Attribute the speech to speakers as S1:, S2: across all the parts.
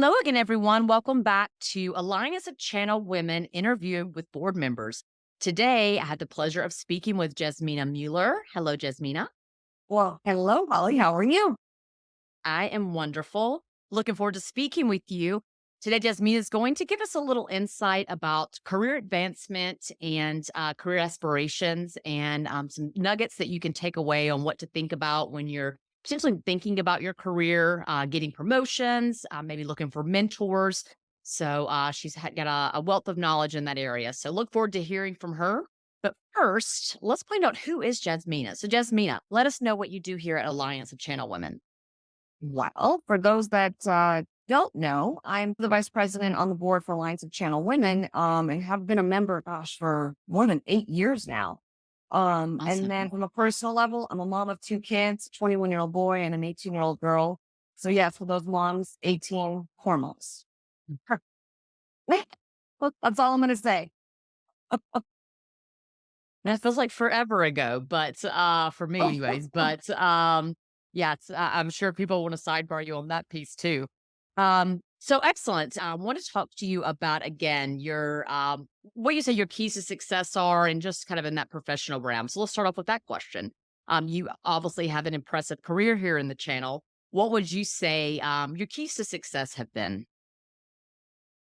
S1: Hello again, everyone. Welcome back to Alliance of Channel Women Interview with Board Members. Today, I had the pleasure of speaking with Jasmina Muller. Hello, Jasmina.
S2: Well, hello, Holly. How are you?
S1: I am wonderful. Looking forward to speaking with you. Today, Jasmina is going to give us a little insight about career advancement and career aspirations and some nuggets that you can take away on what to think about when you're potentially thinking about your career, getting promotions, maybe looking for mentors. So got a wealth of knowledge in that area. So look forward to hearing from her. But first, let's find out who is Jasmina. So, Jasmina, let us know what you do here at Alliance of Channel Women.
S2: Well, for those that don't know, I'm the vice president on the board for Alliance of Channel Women, and have been a member, gosh, for more than 8 years now. And then
S1: Awesome.
S2: from a personal level, I'm a mom of two kids, a 21-year-old boy and an 18-year-old girl. So yeah, for those moms, 18 hormones. Well, that's all I'm going to say.
S1: That feels like forever ago, but, for me anyways, but, yeah, I'm sure people wanna sidebar you on that piece too. So excellent. I want to talk to you about, again, your, what you say your keys to success are and just kind of in that professional realm. So let's start off with that question. You obviously have an impressive career here in the channel. What would you say, your keys to success have been?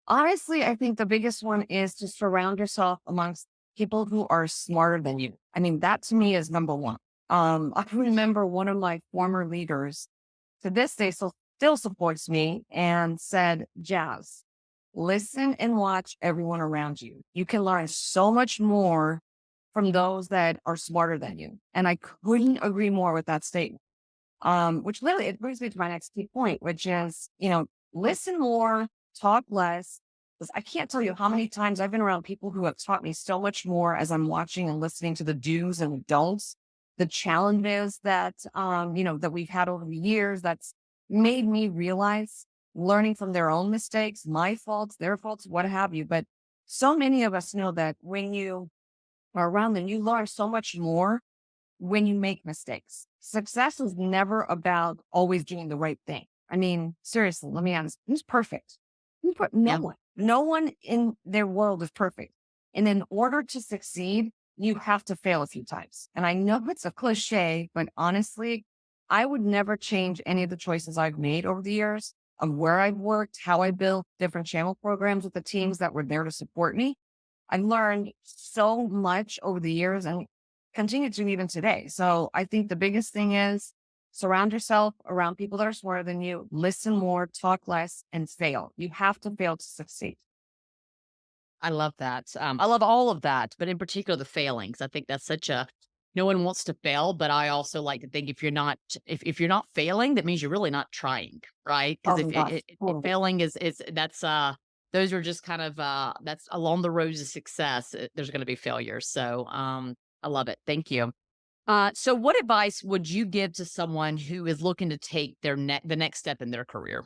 S2: Honestly, I think the biggest one is to surround yourself amongst people who are smarter than you. I mean, that to me is number one. I remember one of my former leaders to this day still supports me and said, Jazz, listen and watch everyone around you. You can learn so much more from those that are smarter than you. And I couldn't agree more with that statement. Which literally it brings me to my next key point, which is, listen more, talk less. 'Cause I can't tell you how many times I've been around people who have taught me so much more as I'm watching and listening to the do's and don'ts, the challenges that that we've had over the years that's made me realize learning from their own mistakes, my faults, their faults, what have you. But so many of us know that when you are around them, you learn so much more when you make mistakes. Success is never about always doing the right thing. I mean, seriously, let me be honest. Who's perfect? No
S1: Yeah.
S2: one. No one in their world is perfect. And in order to succeed, you have to fail a few times. And I know it's a cliche, but honestly, I would never change any of the choices I've made over the years of where I've worked, how I built different channel programs with the teams that were there to support me. I learned so much over the years and continue to even today. So I think the biggest thing is surround yourself around people that are smarter than you, listen more, talk less, and fail. You have to fail to succeed.
S1: I love that. I love all of that, but in particular the failings. I think that's such a no one wants to fail, but I also like to think if you're not failing, that means you're really not trying, right? Because
S2: Oh my gosh.
S1: if
S2: Totally.
S1: failing is that's those are just kind of that's along the road to success. There's going to be failures. So I love it. Thank you. So what advice would you give to someone who is looking to take the next step in their career?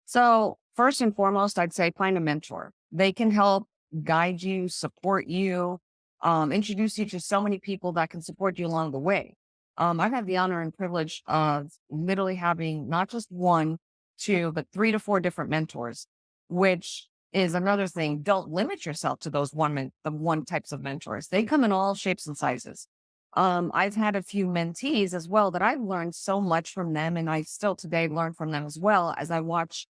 S2: So first and foremost, I'd say find a mentor. They can help guide you, support you, introduce you to so many people that can support you along the way. I've had the honor and privilege of literally having not just one, two, but three to four different mentors, which is another thing. Don't limit yourself to those the one types of mentors. They come in all shapes and sizes. I've had a few mentees as well that I've learned so much from them, and I still today learn from them as well as I watch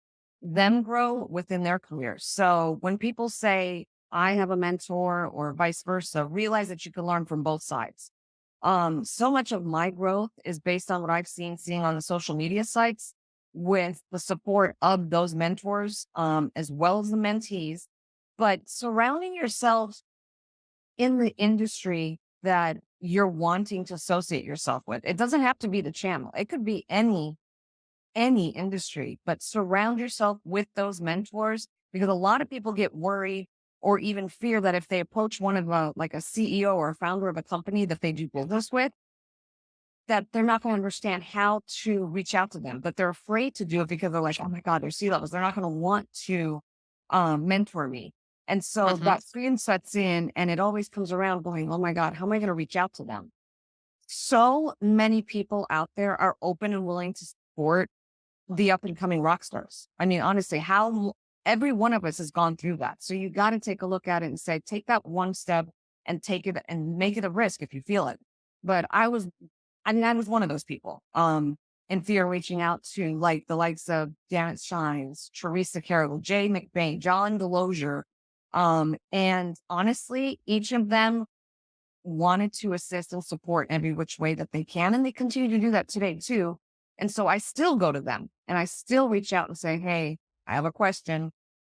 S2: them grow within their careers. So when people say, I have a mentor or vice versa, realize that you can learn from both sides. So much of my growth is based on what I've seeing on the social media sites with the support of those mentors, as well as the mentees, but surrounding yourself in the industry that you're wanting to associate yourself with. It doesn't have to be the channel. It could be any industry, but surround yourself with those mentors because a lot of people get worried or even fear that if they approach one of like a CEO or a founder of a company that they do business with, that they're not going to understand how to reach out to them, but they're afraid to do it because they're like, oh my God, they're C-levels. They're not going to want to mentor me. And so
S1: Mhm.
S2: that fear sets in and it always comes around going, oh my God, how am I going to reach out to them? So many people out there are open and willing to support the up and coming rock stars. I mean, honestly, every one of us has gone through that. So you got to take a look at it and say, take that one step and take it and make it a risk if you feel it. But I was one of those people. In fear of reaching out to like the likes of Janet Shines, Teresa Carroll, Jay McBain, John Delosier. And honestly, each of them wanted to assist and support every which way that they can. And they continue to do that today too. And so I still go to them and I still reach out and say, hey, I have a question.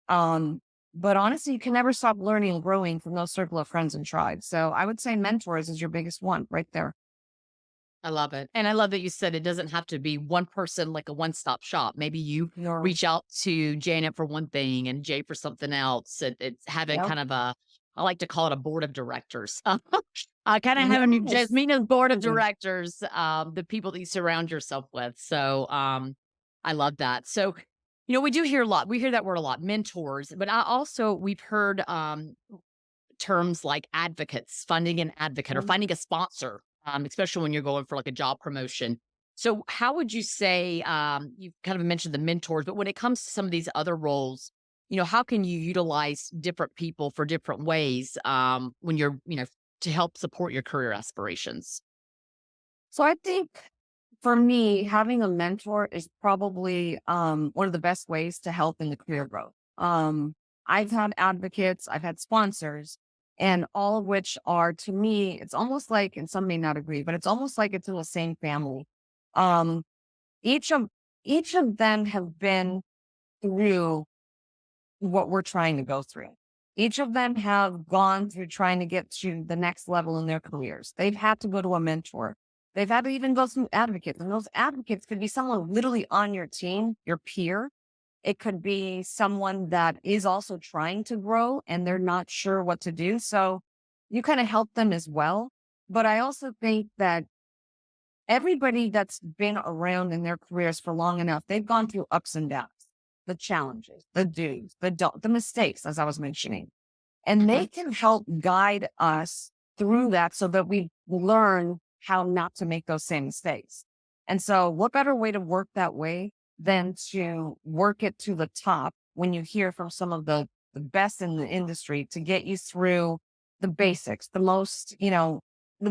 S2: But honestly, you can never stop learning and growing from those circle of friends and tribes. So I would say mentors is your biggest one right there.
S1: I love it. And I love that you said it doesn't have to be one person, like a one-stop shop. Maybe you
S2: Your,
S1: reach out to Janet for one thing and Jay for something else. It's having
S2: yep.
S1: kind of a, I like to call it a board of directors. Kind of having
S2: Yes.
S1: Jasmina's board of
S2: Mhm.
S1: directors, the people that you surround yourself with. So I love that. So, we do hear a lot. We hear that word a lot, mentors, but we've heard terms like advocates, finding an advocate or
S2: Mhm.
S1: finding a sponsor, especially when you're going for like a job promotion. So, how would you say, you kind of mentioned the mentors, but when it comes to some of these other roles, how can you utilize different people for different ways when to help support your career aspirations?
S2: So I think for me, having a mentor is probably one of the best ways to help in the career growth. I've had advocates, I've had sponsors, and all of which are to me, it's almost like, and some may not agree, but it's almost like it's in the same family. Um, each of each of them have been through what we're trying to go through. Each of them have gone through trying to get to the next level in their careers. They've had to go to a mentor. They've had to even go through advocates. And those advocates could be someone literally on your team, your peer. It could be someone that is also trying to grow and they're not sure what to do. So you kind of help them as well. But I also think that everybody that's been around in their careers for long enough, they've gone through ups and downs, the challenges, the do's, the mistakes, as I was mentioning. And
S1: Hmm.
S2: they can help guide us through that so that we learn how not to make those same mistakes. And so, what better way to work that way than to work it to the top when you hear from some of the best in the industry to get you through the basics, the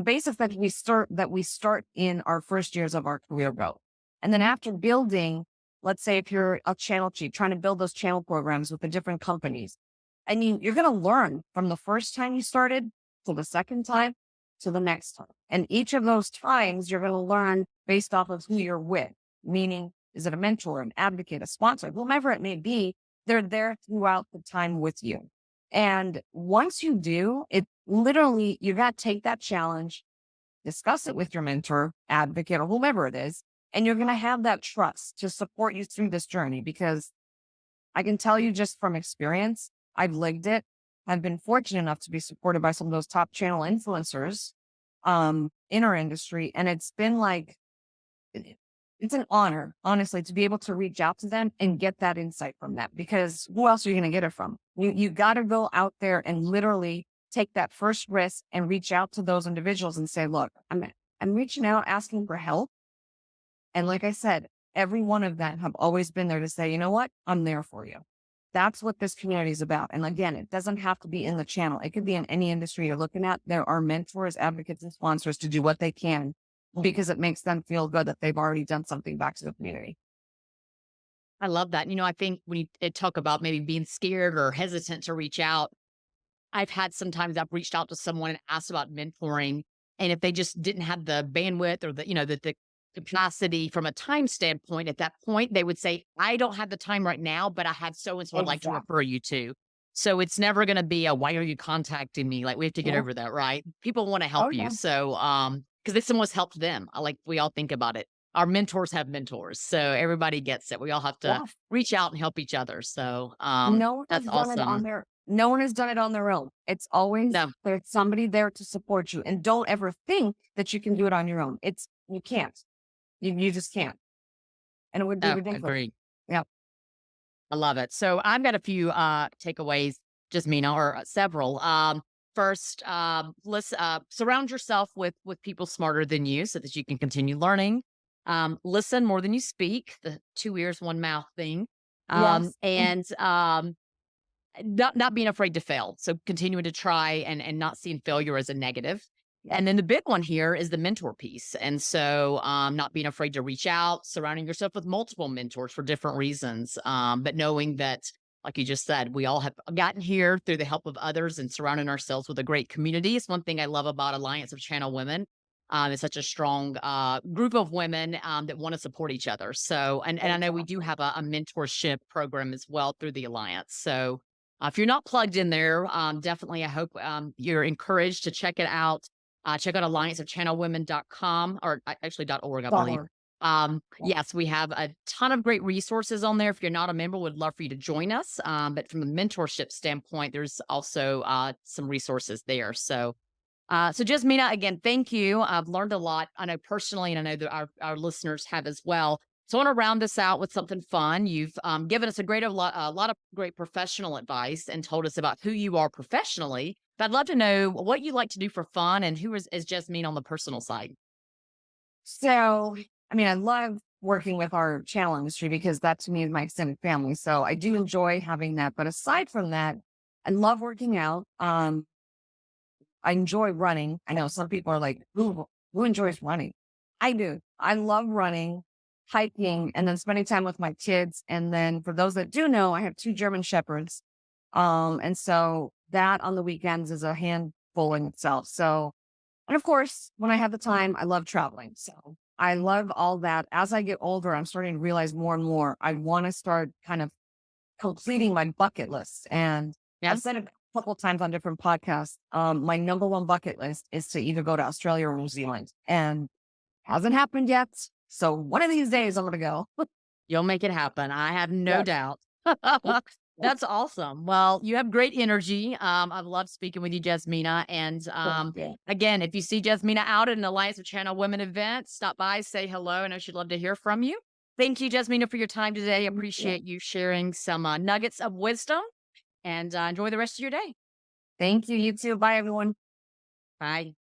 S2: basics that we start in our first years of our career growth. And then after building, let's say if you're a channel chief, trying to build those channel programs with the different companies, I mean, you're going to learn from the first time you started to the second time to the next time. And each of those times, you're going to learn based off of who you're with, meaning, is it a mentor, an advocate, a sponsor, whomever it may be, they're there throughout the time with you. And once you do, it literally, you got to take that challenge, discuss it with your mentor, advocate, or whomever it is, and you're going to have that trust to support you through this journey because I can tell you just from experience, I've lived it. I've been fortunate enough to be supported by some of those top channel influencers in our industry. And it's been like, it- it's an honor, honestly, to be able to reach out to them and get that insight from them because who else are you going to get it from? You got to go out there and literally take that first risk and reach out to those individuals and say, look, I'm reaching out asking for help. And like I said, every one of them have always been there to say, you know what? I'm there for you. That's what this community is about. And again, it doesn't have to be in the channel. It could be in any industry you're looking at. There are mentors, advocates, and sponsors to do what they can because it makes them feel good that they've already done something back to the community.
S1: I love that. I think when you talk about maybe being scared or hesitant to reach out, I've had sometimes I've reached out to someone and asked about mentoring, and if they just didn't have the bandwidth or the capacity from a time standpoint, at that point, they would say, "I don't have the time right now, but I have so and so I'd like to refer
S2: Exactly.
S1: you to." So it's never going to be a "Why are you contacting me?" Like we have to get
S2: Yeah.
S1: over that, right? People want to
S2: Oh,
S1: help you,
S2: yeah.
S1: so because this someone's helped them. I like we all think about it. Our mentors have mentors, so everybody gets it. We all have to
S2: Yeah.
S1: reach out and help each other. So
S2: No one
S1: that's
S2: has done it on
S1: awesome.
S2: their no one has done it on their own. It's always
S1: No,
S2: there's somebody there to support you. And don't ever think that you can do it on your own. You can't. You just can't. And it would be
S1: no,
S2: ridiculous.
S1: agreed.
S2: Yeah.
S1: I love it. So I've got a few takeaways, just Mina, or several. First, let's surround yourself with people smarter than you, so that you can continue learning. Listen more than you speak, the two ears, one mouth thing.
S2: Yes.
S1: And not being afraid to fail. So continuing to try and not seeing failure as a negative.
S2: Yep.
S1: And then the big one here is the mentor piece. And so not being afraid to reach out, surrounding yourself with multiple mentors for different reasons. But knowing that, like you just said, we all have gotten here through the help of others and surrounding ourselves with a great community. It's one thing I love about Alliance of Channel Women. It's such a strong group of women that want to support each other. So, and I know we do have a mentorship program as well through the Alliance. So, if you're not plugged in there, definitely I hope you're encouraged to check it out. Check out allianceofchannelwomen.com or actually .org, I believe.
S2: .org. Yep.
S1: Yes, we have a ton of great resources on there. If you're not a member, would love for you to join us. But from a mentorship standpoint, there's also some resources there. So Jasmina, again, thank you. I've learned a lot. I know personally, and I know that our listeners have as well. So I want to round this out with something fun. You've given us a lot of great professional advice and told us about who you are professionally. But I'd love to know what you like to do for fun and who is Jasmine on the personal side.
S2: So, I mean, I love working with our channel industry because that to me is my extended family. So I do enjoy having that. But aside from that, I love working out. I enjoy running. I know some people are like, who enjoys running? I do. I love running, hiking, and then spending time with my kids. And then for those that do know, I have two German shepherds. And so that on the weekends is a handful in itself. So, and of course, when I have the time, I love traveling. So I love all that. As I get older, I'm starting to realize more and more I want to start kind of completing my bucket list. And
S1: Yeah.
S2: I've said it a couple of times on different podcasts. My number one bucket list is to either go to Australia or New Zealand, and hasn't happened yet. So one of these days, I'm going to go.
S1: You'll make it happen. I have no
S2: Yes.
S1: doubt.
S2: Yep.
S1: That's awesome. Well, you have great energy. I've loved speaking with you, Jasmina. And
S2: Yeah.
S1: again, if you see Jasmina out at an Alliance of Channel Women event, stop by, say hello. I know she'd love to hear from you. Thank you, Jasmina, for your time today.
S2: Yeah.
S1: Appreciate you sharing some nuggets of wisdom and enjoy the rest of your day.
S2: Thank you. You too. Bye, everyone.
S1: Bye.